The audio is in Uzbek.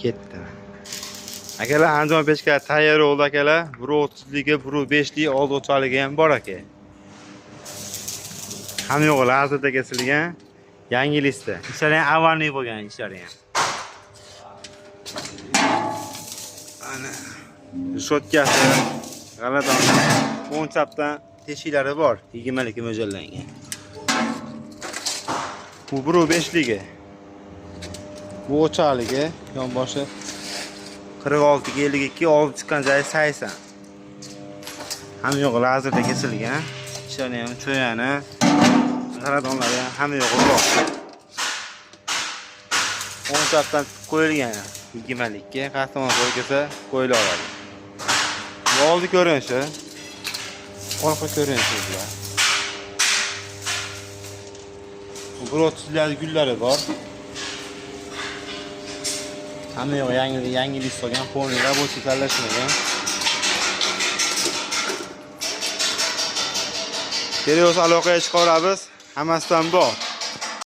Ketdi. Akalar, anjom pechka tayyor bo'ldi akalar. 1.30ligi, 1.5ligi, old o'chog'ligi ham bor aka. Ham yo'q, lazerda kesilgan. Yangi listda. Ishlari ham avvalgi bo'lgan ishlari ham. Ana shotkasi, g'aladoni, o'ng chapdan teshiklari bor, 20 ga mo'ljallangan. Bu 1.5ligi. Bu o'choqligi, yonboshi 46 ga 52, olib chiqqan joyi 80. Ham yo'q, lazerda kesilgan. Ishlari ham cho'yani, g'aladonlari ham yo'q bor. O'ng chapdan qo'yilgan 20 ga, qahramon bo'lsa qo'yila oladi. Bu oldi ko'rinishi, orqa ko'rinishi bular. 1.30lar gullari bor. Hamma yo'q, yangi list olgan, polni rabochiy tanlashmagan. Kerak bo'lsa aloqaga chiqa olamiz. Hammasidan bor.